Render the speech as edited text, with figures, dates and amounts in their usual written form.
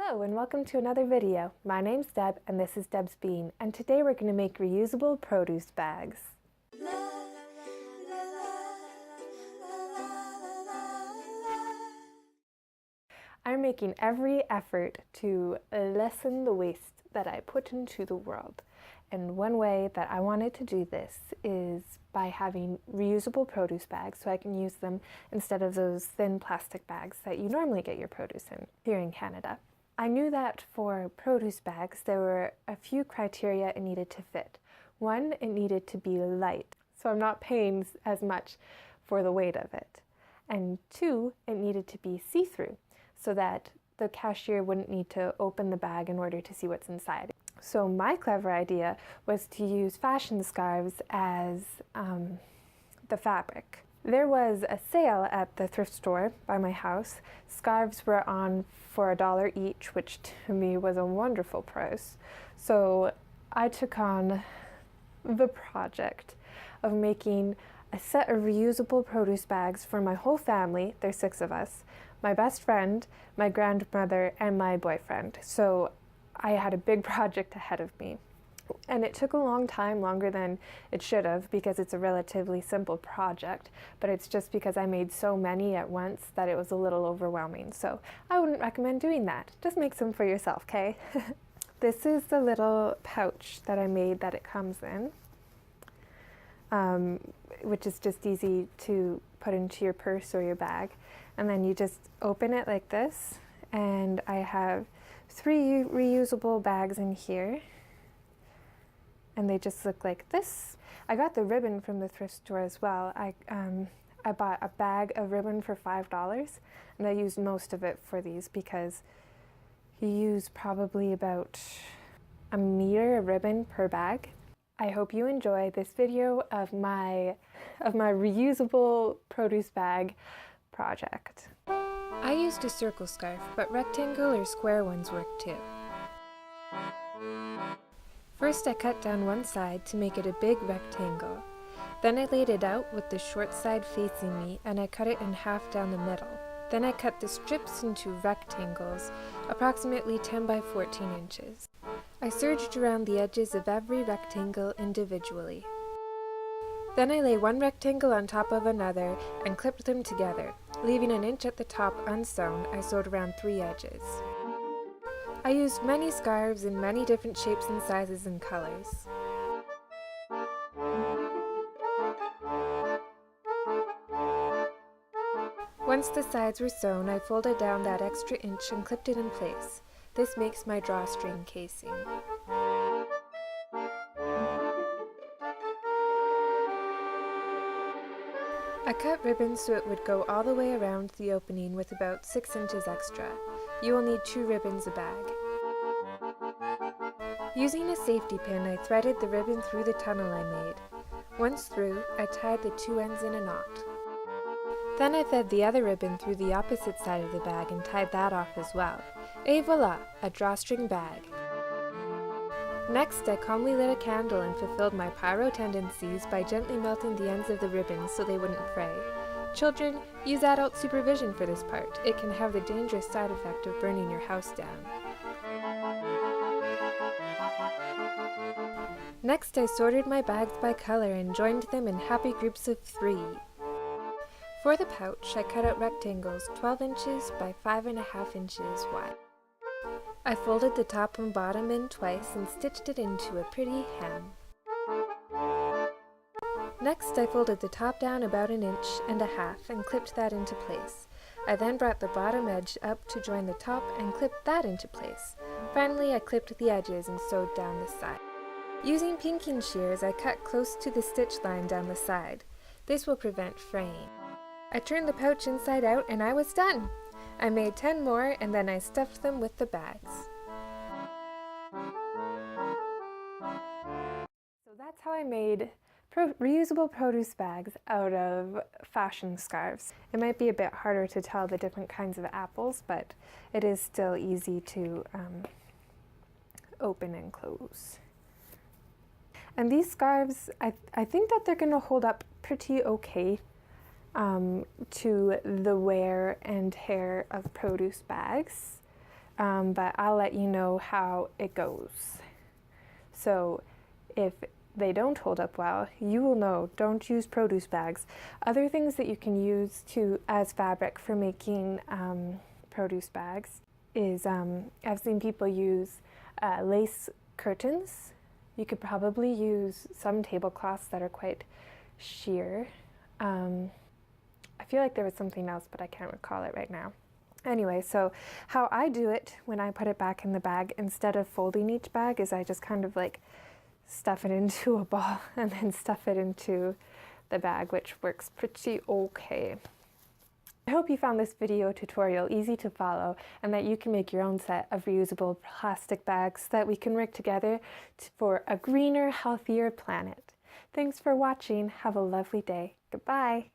Hello and welcome to another video. My name's Deb and this is Debsbeeing, and today we're going to make reusable produce bags. I'm making every effort to lessen the waste that I put into the world. And one way that I wanted to do this is by having reusable produce bags so I can use them instead of those thin plastic bags that you normally get your produce in here in Canada. I knew that for produce bags there were a few criteria it needed to fit. One, it needed to be light, so I'm not paying as much for the weight of it. And two, it needed to be see-through so that the cashier wouldn't need to open the bag in order to see what's inside. So my clever idea was to use fashion scarves as the fabric. There was a sale at the thrift store by my house. Scarves were on for $1 each, which to me was a wonderful price. So I took on the project of making a set of reusable produce bags for my whole family. There's 6 of us. My best friend, my grandmother, and my boyfriend. So I had a big project ahead of me. And it took a long time, longer than it should have, because it's a relatively simple project, but it's just because I made so many at once that it was a little overwhelming. So I wouldn't recommend doing that. Just make some for yourself, okay? This is the little pouch that I made that it comes in, which is just easy to put into your purse or your bag. And then you just open it like this, and I have 3 reusable bags in here. And they just look like this. I got the ribbon from the thrift store as well. I bought a bag of ribbon for $5, and I used most of it for these because you use probably about a meter of ribbon per bag. I hope you enjoy this video of my reusable produce bag project. I used a circle scarf, but rectangle or square ones work too. First I cut down one side to make it a big rectangle. Then I laid it out with the short side facing me, and I cut it in half down the middle. Then I cut the strips into rectangles, approximately 10 by 14 inches. I serged around the edges of every rectangle individually. Then I lay one rectangle on top of another and clipped them together. Leaving an inch at the top unsewn, I sewed around 3 edges. I used many scarves in many different shapes and sizes and colors. Once the sides were sewn, I folded down that extra inch and clipped it in place. This makes my drawstring casing. I cut ribbon so it would go all the way around the opening with about 6 inches extra. You will need 2 ribbons a bag. Using a safety pin, I threaded the ribbon through the tunnel I made. Once through, I tied the 2 ends in a knot. Then I fed the other ribbon through the opposite side of the bag and tied that off as well. Et voila, a drawstring bag. Next, I calmly lit a candle and fulfilled my pyro tendencies by gently melting the ends of the ribbon so they wouldn't fray. Children, use adult supervision for this part. It can have the dangerous side effect of burning your house down. Next, I sorted my bags by color and joined them in happy groups of 3. For the pouch, I cut out rectangles 12 inches by 5.5 inches wide. I folded the top and bottom in twice and stitched it into a pretty hem. Next, I folded the top down about 1.5 inches and clipped that into place. I then brought the bottom edge up to join the top and clipped that into place. Finally, I clipped the edges and sewed down the side. Using pinking shears, I cut close to the stitch line down the side. This will prevent fraying. I turned the pouch inside out and I was done! I made 10 more and then I stuffed them with the bags. So that's how I made reusable produce bags out of fashion scarves. It might be a bit harder to tell the different kinds of apples, but it is still easy to open and close. And these scarves, I think that they're going to hold up pretty okay to the wear and tear of produce bags. but I'll let you know how it goes. So if they don't hold up well, you will know, don't use produce bags. Other things that you can use as fabric for making produce bags is, I've seen people use lace curtains. You could probably use some tablecloths that are quite sheer. I feel like there was something else, but I can't recall it right now. Anyway, so how I do it when I put it back in the bag, instead of folding each bag, is I just kind of like stuff it into a ball and then stuff it into the bag, which works pretty okay. I hope you found this video tutorial easy to follow and that you can make your own set of reusable plastic bags that we can work together for a greener, healthier planet. Thanks for watching. Have a lovely day. Goodbye.